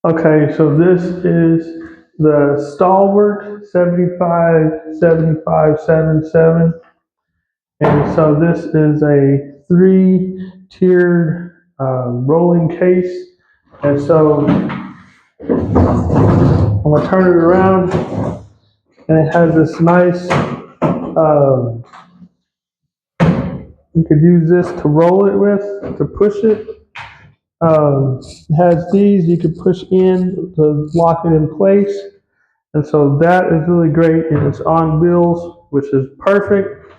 Okay, so this is the Stalwart 75-75-77. And so this is a three-tiered rolling case. And so I'm gonna turn it around, and it has this nice, you could use this to roll it with, to push it. It has these you can push in to lock it in place. And so that is really great, and it's on wheels, which is perfect.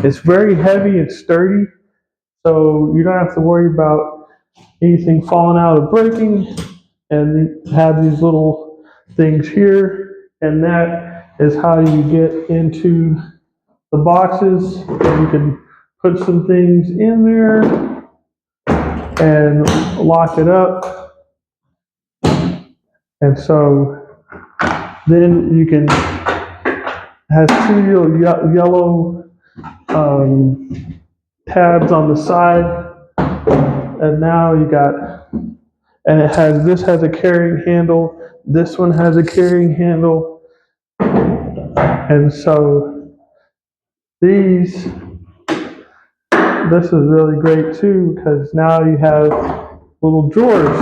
It's very heavy and sturdy, so you don't have to worry about anything falling out or breaking. And you have these little things here, and that is how you get into the boxes. You can put some things in there and lock it up. And so then you can, has two yellow tabs on the side, and now you got, and it has, this has a carrying handle, this one has a carrying handle, and so these, this is really great too, because now you have little drawers,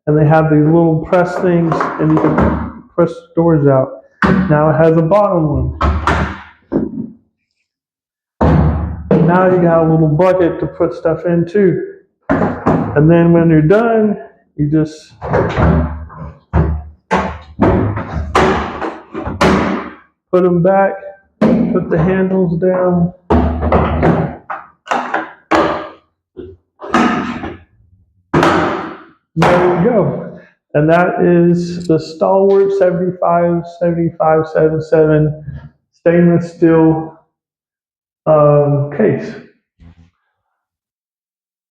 and they have these little press things, and you can press doors out. Now it has a bottom one. And now you got a little bucket to put stuff in too. And then when you're done, you just put them back, put the handles down. There you go. And that is the Stalwart 75-75-77 stainless steel case.